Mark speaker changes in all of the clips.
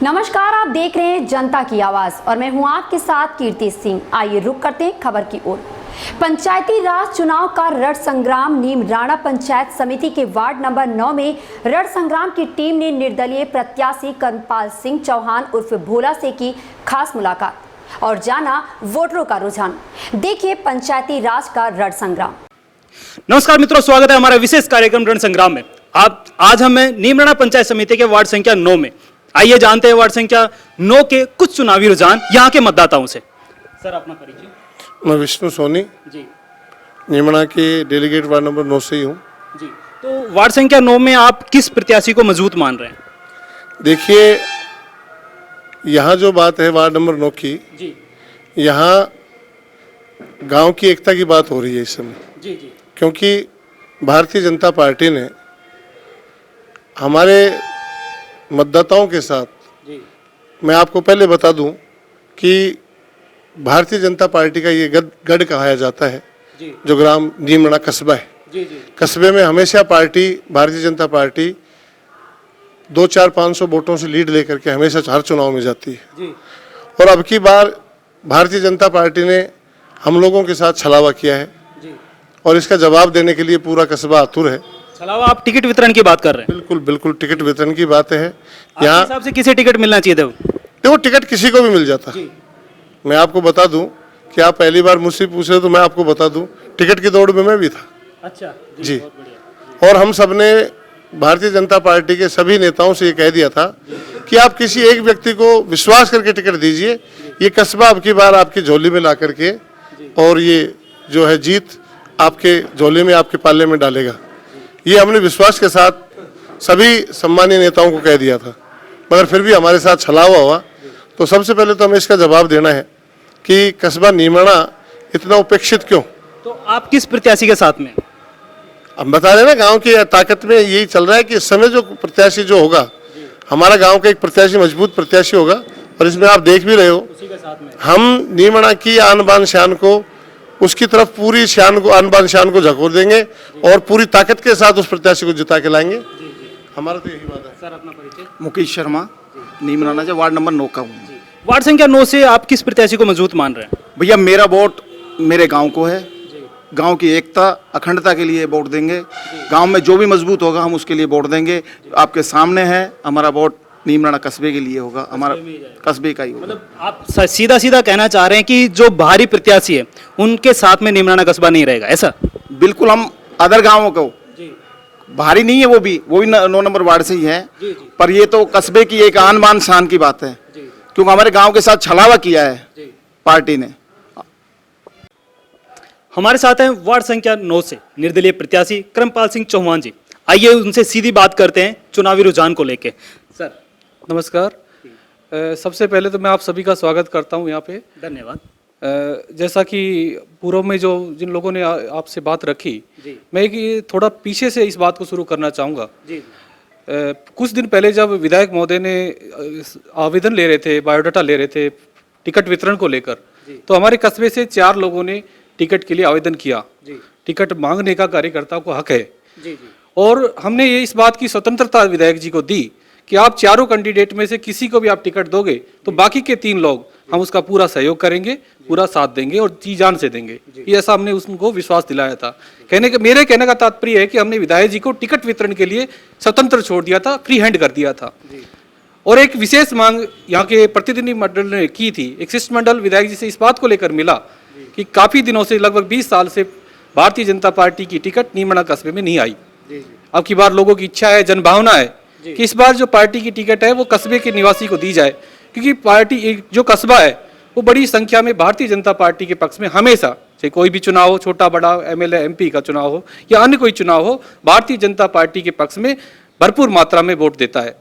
Speaker 1: नमस्कार, आप देख रहे हैं जनता की आवाज और मैं हूं आपके साथ कीर्ति सिंह। आइए रुक करते हैं खबर की ओर। पंचायती राज चुनाव का रण संग्राम। नीम राणा पंचायत समिति के वार्ड नंबर 9 में रण संग्राम की टीम ने निर्दलीय प्रत्याशी कर्मपाल सिंह चौहान उर्फ भोला से की खास मुलाकात और जाना वोटरों का रुझान। देखिए पंचायती राज का रण संग्राम।
Speaker 2: नमस्कार मित्रों, स्वागत है हमारे विशेष कार्यक्रम रण संग्राम में। आज हम नीम राणा पंचायत समिति के वार्ड संख्या 9 में। आइए जानते हैं वार्ड संख्या 9 के कुछ चुनावी रुझान यहाँ के मतदाताओं से। सर, अपना परिचय।
Speaker 3: मैं विष्णु सोनी
Speaker 2: जी,
Speaker 3: निमणा के डेलीगेट वार्ड नंबर 9 से ही हूँ
Speaker 2: जी। तो वार्ड संख्या 9 में आप किस प्रत्याशी को मजबूत मान रहे हैं?
Speaker 3: देखिए, यहाँ जो बात है वार्ड नंबर 9 की,
Speaker 2: जी
Speaker 3: यहाँ गांव की एकता की बात हो रही है इस समय।
Speaker 2: जी जी
Speaker 3: क्योंकि भारतीय जनता पार्टी ने हमारे मतदाताओं के साथ,
Speaker 2: जी
Speaker 3: मैं आपको पहले बता दूं कि भारतीय जनता पार्टी का ये गढ़ कहा जाता है,
Speaker 2: जी
Speaker 3: जो ग्राम नीमणा कस्बा है।
Speaker 2: जी जी
Speaker 3: कस्बे में हमेशा भारतीय जनता पार्टी 200-500 वोटों से लीड लेकर के हमेशा हर चुनाव में जाती है।
Speaker 2: जी।
Speaker 3: और अब की बार भारतीय जनता पार्टी ने हम लोगों के साथ छलावा किया है
Speaker 2: जी।
Speaker 3: और इसका जवाब देने के लिए पूरा कस्बा आतुर है।
Speaker 2: छलावा, आप टिकट वितरण की बात कर रहे हैं?
Speaker 3: बिल्कुल बिल्कुल, टिकट वितरण की बात है।
Speaker 2: आपके
Speaker 3: यहाँ
Speaker 2: हिसाब से किसे टिकट मिलना चाहिए था?
Speaker 3: देखो, टिकट किसी को भी मिल जाता।
Speaker 2: जी
Speaker 3: मैं आपको बता दूं कि आप पहली बार मुझसे पूछ रहे, तो मैं आपको बता दूं टिकट की दौड़ में मैं भी था।
Speaker 2: अच्छा
Speaker 3: जी।
Speaker 2: बहुत बढ़िया।
Speaker 3: और हम सब ने भारतीय जनता पार्टी के सभी नेताओं से ये कह दिया था कि आप किसी एक व्यक्ति को विश्वास करके टिकट दीजिए। ये कस्बा अब की बार आपकी झोली में ला करके और ये जो है जीत आपके झोली में, आपके पाले में डालेगा। ये हमने विश्वास के साथ सभी सम्मानीय नेताओं को कह दिया था, मगर फिर भी हमारे साथ छलावा हुआ। तो सबसे पहले तो हमें इसका जवाब देना है कि कस्बा नीमणा इतना उपेक्षित क्यों।
Speaker 2: तो आप किस प्रत्याशी के साथ में?
Speaker 3: हम बता रहे हैं ना, गांव की ताकत में यही चल रहा है कि इस समय जो प्रत्याशी जो होगा, हमारा गांव का एक प्रत्याशी मजबूत प्रत्याशी होगा। और इसमें आप देख भी रहे हो,
Speaker 2: उसी के साथ में
Speaker 3: हम नीमणा की आन बान शान को, उसकी तरफ पूरी शान को, आन बान शान को झकोर देंगे और पूरी ताकत के साथ उस प्रत्याशी को जिता के लाएंगे। हमारा तो यही बात है।
Speaker 2: सर, अपना परिचय।
Speaker 4: मुकेश शर्मा, नीम राणा से वार्ड नंबर 9 का हूँ।
Speaker 2: वार्ड संख्या 9 से आप किस प्रत्याशी को मजबूत मान रहे हैं?
Speaker 4: भैया, मेरा वोट मेरे गांव को है। गांव की एकता, अखंडता के लिए वोट देंगे। गांव में जो भी मजबूत होगा हम उसके लिए वोट देंगे। आपके सामने है, हमारा वोट नीम राणा कस्बे के लिए होगा, हमारा कस्बे का ही होगा।
Speaker 2: मतलब आप सीधा सीधा कहना चाह रहे हैं कि जो बाहरी प्रत्याशी है उनके साथ में नीम राणा कस्बा नहीं रहेगा, ऐसा?
Speaker 4: बिल्कुल, हम अदर गाँवों को, भारी नहीं है वो भी 9 नंबर वार्ड से ही है, पर ये तो कस्बे की एक आन बान शान की बात है, क्योंकि हमारे गांव के साथ छलावा किया है पार्टी ने।
Speaker 2: हमारे साथ हैं वार्ड संख्या 9 से निर्दलीय प्रत्याशी कर्मपाल सिंह चौहान जी। आइए उनसे सीधी बात करते हैं चुनावी रुझान को लेके। सर,
Speaker 5: नमस्कार। सबसे पहले तो मैं आप सभी का स्वागत करता हूं यहाँ पे।
Speaker 2: धन्यवाद।
Speaker 5: जैसा कि पूर्व में जो जिन लोगों ने आपसे बात रखी, मैं कि थोड़ा पीछे से इस बात को शुरू करना चाहूँगा। कुछ दिन पहले जब विधायक महोदय ने आवेदन ले रहे थे, बायोडाटा ले रहे थे टिकट वितरण को लेकर, तो हमारे कस्बे से 4 लोगों ने टिकट के लिए आवेदन किया। टिकट मांगने का कार्यकर्ताओं को हक है। और हमने ये इस बात की स्वतंत्रता विधायक जी को दी कि आप चारों कैंडिडेट में से किसी को भी आप टिकट दोगे तो बाकी के 3 लोग हम उसका पूरा सहयोग करेंगे, पूरा साथ देंगे और जी जान से देंगे। ये ऐसा हमने उनको विश्वास दिलाया था। मेरे कहने का तात्पर्य है कि हमने विधायक जी को टिकट वितरण के लिए स्वतंत्र छोड़ दिया था, फ्री हैंड कर दिया था। और एक विशेष मांग यहाँ के प्रतिनिधि मंडल ने की थी। एक शिष्टमंडल विधायक जी से इस बात को लेकर मिला कि काफी दिनों से, लगभग 20 साल से भारतीय जनता पार्टी की टिकट नीमणा कस्बे में नहीं आई। अब की बार लोगों की इच्छा है, जनभावना है कि इस बार जो पार्टी की टिकट है वो कस्बे के निवासी को दी जाए, क्योंकि पार्टी जो कस्बा है वो बड़ी संख्या में भारतीय जनता पार्टी के पक्ष में हमेशा, चाहे कोई भी चुनाव हो, छोटा बड़ा एमएलए एमपी का चुनाव हो या अन्य कोई चुनाव हो, भारतीय जनता पार्टी के पक्ष में भरपूर मात्रा में वोट देता है।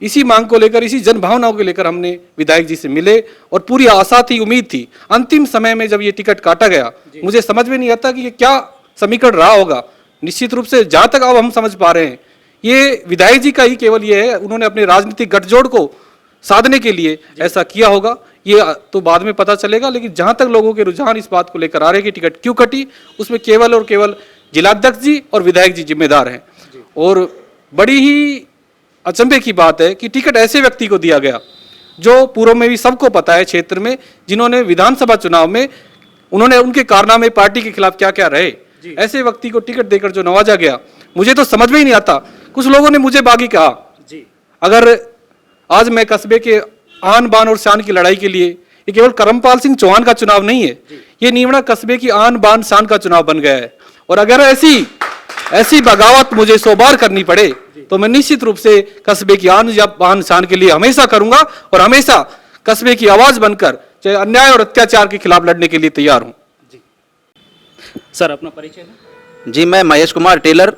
Speaker 5: इसी मांग को लेकर, इसी जनभावनाओं को लेकर हमने विधायक जी से मिले और पूरी आशा थी, उम्मीद थी। अंतिम समय में जब ये टिकट काटा गया, मुझे समझ में नहीं आता कि ये क्या समीकरण रहा होगा। निश्चित रूप से जहां तक अब हम समझ पा रहे हैं, ये विधायक जी का ही केवल ये है, उन्होंने अपने राजनीतिक गठजोड़ को साधने के लिए ऐसा किया होगा। ये तो बाद में पता चलेगा, लेकिन जहां तक लोगों के रुझान इस बात को लेकर आ रहे हैं कि टिकट क्यों कटी, उसमें केवल और केवल जिलाध्यक्ष जी और विधायक जी जिम्मेदार हैं। और बड़ी ही अचंभे की बात है कि टिकट ऐसे व्यक्ति को दिया गया जो पूर्व में भी सबको पता है क्षेत्र में, जिन्होंने विधानसभा चुनाव में उन्होंने उनके कारनामे पार्टी के खिलाफ क्या क्या रहे, ऐसे व्यक्ति को टिकट देकर जो नवाजा गया, मुझे तो समझ में ही नहीं आता। कुछ लोगों ने मुझे बागी कहा। अगर आज मैं कस्बे के आन बान और शान की लड़ाई के लिए, ये केवल करमपाल सिंह चौहान का चुनाव नहीं है, ये नीमड़ा कस्बे की आन बान शान का चुनाव बन गया है। और अगर ऐसी बगावत मुझे 100 बार करनी पड़े तो मैं निश्चित रूप से कस्बे की आन या बान शान के लिए हमेशा करूंगा और हमेशा कस्बे की आवाज बनकर चाहे अन्याय और अत्याचार के खिलाफ लड़ने के लिए तैयार हूं।
Speaker 2: सर अपना परिचय है।
Speaker 6: जी, मैं महेश कुमार टेलर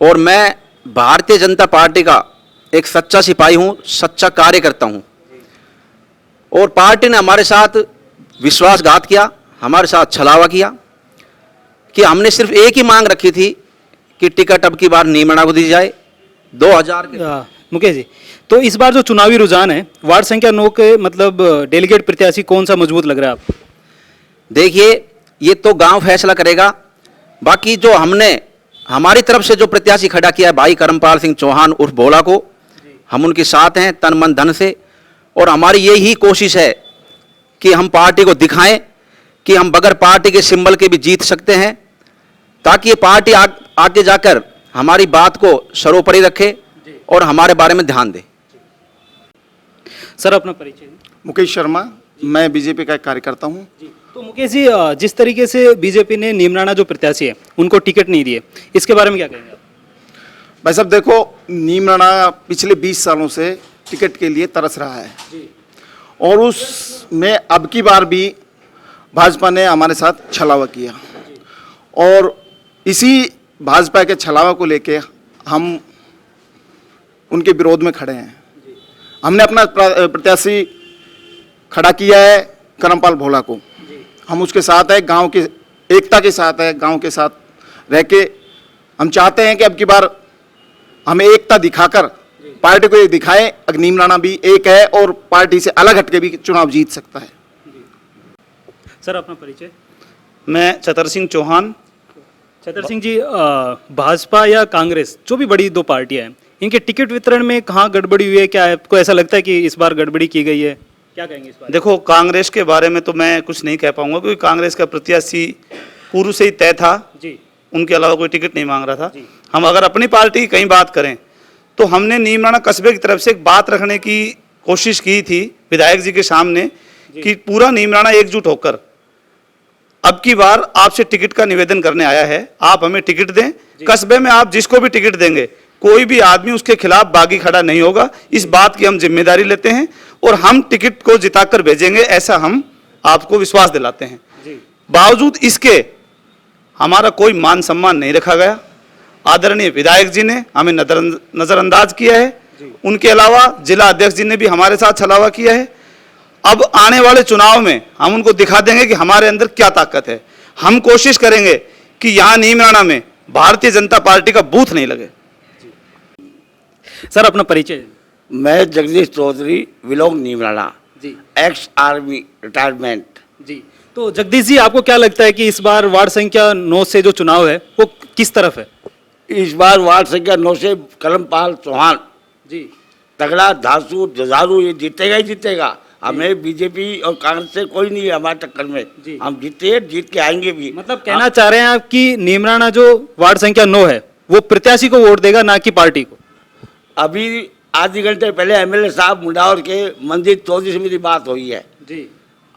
Speaker 6: और मैं भारतीय जनता पार्टी का एक सच्चा सिपाही हूं, सच्चा कार्यकर्ता हूं। और पार्टी ने हमारे साथ विश्वासघात किया, हमारे साथ छलावा किया कि हमने सिर्फ एक ही मांग रखी थी कि टिकट अब की बार नीमड़ा को दी जाए। 2000 के
Speaker 2: मुकेश जी, तो इस बार जो चुनावी रुझान है वार्ड संख्या 9 के मतलब डेलीगेट प्रत्याशी कौन सा मजबूत लग रहा है आपको?
Speaker 6: देखिए, ये तो गांव फैसला करेगा। बाकी जो हमने हमारी तरफ से जो प्रत्याशी खड़ा किया है भाई करमपाल सिंह चौहान उर्फ भोला को, हम उनके साथ हैं तन मन धन से। और हमारी यही कोशिश है कि हम पार्टी को दिखाएं कि हम बगैर पार्टी के सिंबल के भी जीत सकते हैं, ताकि ये पार्टी आगे जाकर हमारी बात को सर्वोपरि रखे और हमारे बारे में ध्यान दे।
Speaker 2: सर अपना परिचय दें।
Speaker 4: मुकेश शर्मा, मैं बीजेपी का एक कार्यकर्ता हूँ।
Speaker 2: तो मुकेश जी, जिस तरीके से बीजेपी ने नीमराणा जो प्रत्याशी है उनको टिकट नहीं दिए, इसके बारे में क्या कहेंगे आप?
Speaker 4: भाई साहब देखो, नीमराणा पिछले 20 सालों से टिकट के लिए तरस रहा है और उसमें अब की बार भी भाजपा ने हमारे साथ छलावा किया और इसी भाजपा के छलावा को लेके हम उनके विरोध में खड़े हैं। हमने अपना प्रत्याशी खड़ा किया है करमपाल भोला को, हम उसके साथ है, गांव की एकता के साथ है, गांव के साथ रह के हम चाहते हैं कि अब की बार हमें एकता दिखाकर पार्टी को ये दिखाएं नीमराणा भी एक है और पार्टी से अलग हटके भी चुनाव जीत सकता है।
Speaker 2: सर अपना परिचय। मैं छतर सिंह चौहान। छतर सिंह जी, भाजपा या कांग्रेस जो भी बड़ी दो पार्टियां हैं, इनके टिकट वितरण में कहाँ गड़बड़ी हुई है? क्या आपको ऐसा लगता है कि इस बार गड़बड़ी की गई है? क्या कहेंगे इस बार?
Speaker 7: देखो, कांग्रेस के बारे में तो मैं कुछ नहीं कह पाऊंगा क्योंकि कांग्रेस का प्रत्याशी पूर्व से ही तय था
Speaker 2: जी,
Speaker 7: उनके अलावा कोई टिकट नहीं मांग रहा था। हम अगर अपनी पार्टी की कहीं बात करें तो हमने नीमराणा कस्बे की तरफ से एक बात रखने की कोशिश की थी विधायक जी के सामने कि पूरा नीमराणा एकजुट होकर अब की बार आपसे टिकट का निवेदन करने आया है, आप हमें टिकट दें। कस्बे में आप जिसको भी टिकट देंगे कोई भी आदमी उसके खिलाफ बागी खड़ा नहीं होगा, इस बात की हम जिम्मेदारी लेते हैं और हम टिकट को जिताकर भेजेंगे, ऐसा हम आपको विश्वास दिलाते हैं। बावजूद इसके हमारा कोई मान सम्मान नहीं रखा गया। आदरणीय विधायक जी ने हमें नजरअंदाज किया है, उनके अलावा जिला अध्यक्ष जी ने भी हमारे साथ छलावा किया है। अब आने वाले चुनाव में हम उनको दिखा देंगे कि हमारे अंदर क्या ताकत है। हम कोशिश करेंगे कि यहाँ नीमराणा में भारतीय जनता पार्टी का बूथ नहीं लगे।
Speaker 2: सर अपना परिचय।
Speaker 8: मैं जगदीश चौधरी, विलोंग नीमराणा
Speaker 2: जी,
Speaker 8: एक्स आर्मी रिटायरमेंट।
Speaker 2: जी, तो जगदीश जी, आपको क्या लगता है कि इस बार वार्ड संख्या 9 से जो चुनाव है वो किस तरफ है?
Speaker 8: इस बार वार्ड संख्या 9 से करमपाल चौहान
Speaker 2: जी,
Speaker 8: तगड़ा धांसू जुझारू ये जीतेगा ही जीतेगा। हमें बीजेपी और कांग्रेस से कोई नहीं है हमारे टक्कर में, हम जीत के आएंगे भी।
Speaker 2: मतलब कहना चाह रहे हैं आप कि नीमराणा जो वार्ड संख्या 9 है वो प्रत्याशी को वोट देगा, ना कि पार्टी को?
Speaker 8: अभी आधे घंटे पहले एमएलए साहब मुंडावर के मंदिर चौधरी से मेरी बात हुई है
Speaker 2: जी,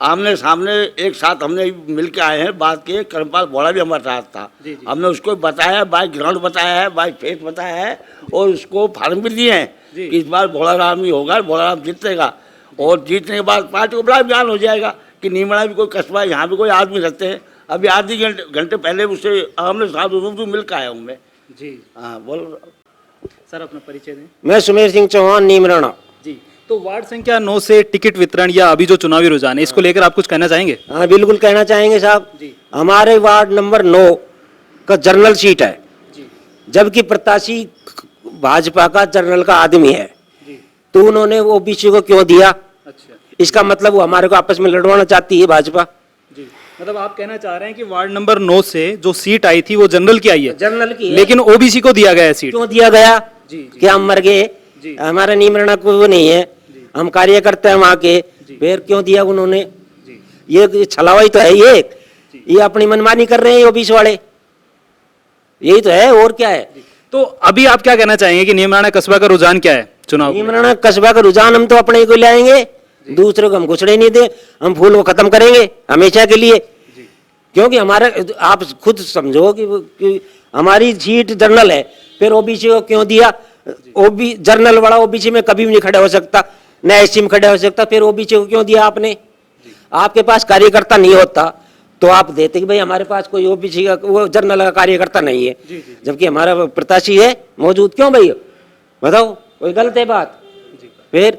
Speaker 8: आमने सामने एक साथ हमने मिल के आए हैं, बात किए। करमपाल भोला भी हमारे साथ था, हमने उसको बताया, बाई ग्राउंड बताया है, बाई फेस बताया है और उसको फार्म भी दिए हैं कि इस बार भोला राम ही होगा, भोला राम जीतेगा। और जीतने के बाद पार्टी को बड़ा ज्ञान हो जाएगा कि नीमराणा भी कोई कस्बा है, यहाँ भी कोई आदमी रहते हैं। अभी आधे घंटे पहले उससे हमने साथ रूबरू मिल के आया हूँ मैं
Speaker 2: जी।
Speaker 8: हाँ बोल।
Speaker 2: सर अपना परिचय दें।
Speaker 9: मैं सुमेर सिंह चौहान, नीमराणा
Speaker 2: जी। तो वार्ड संख्या 9 से टिकट वितरण या अभी जो चुनावी रुझान है, इसको लेकर आप कुछ कहना चाहेंगे?
Speaker 9: हाँ बिल्कुल कहना चाहेंगे साहब जी। हमारे वार्ड नंबर 9 का जनरल सीट है जी, जबकि प्रत्याशी भाजपा का जनरल का आदमी है जी, तो उन्होंने ओबीसी को क्यों दिया? अच्छा, इसका मतलब वो हमारे को आपस में लड़वाना चाहती है भाजपा
Speaker 2: जी। मतलब आप कहना चाह रहे हैं कि वार्ड नंबर 9 से जो सीट आई थी वो जनरल की आई है,
Speaker 9: जनरल की है,
Speaker 2: लेकिन ओबीसी को दिया गया है सीट।
Speaker 9: क्यों दिया गया? कि हम मर गए, हमारा नीमराणा को वो नहीं है, हम कार्यकर्ता हैं वहाँ के, फिर क्यों दिया उन्होंने? ये छलावाई तो है, ये अपनी मनमानी कर रहे हैं ओबीसी वाले, यही तो है, और क्या है?
Speaker 2: तो अभी आप क्या कहना चाहेंगे कि नीमराणा कस्बा का रुझान क्या है चुनाव को?
Speaker 9: नीमराणा कस्बा का रुझान हम तो अपने को ले आएंगे, दूसरे को हम घुसड़े नहीं दे, हम फूल को खत्म करेंगे हमेशा के लिए। क्योंकि हमारा, आप खुद समझो कि हमारी सीट जनरल है, फिर ओबीसी को क्यों दिया? ओबी जनरल वाला ओबीसी में कभी भी नहीं खड़ा हो सकता, न एससी में खड़ा हो सकता, फिर ओबीसी को क्यों दिया आपने? आपके पास कार्यकर्ता नहीं होता तो आप देते कि भाई हमारे पास कोई ओबीसी का वो जनरल का कार्यकर्ता नहीं है, जबकि हमारा प्रत्याशी है मौजूद, क्यों भाई? बताओ, कोई गलत है बात? फिर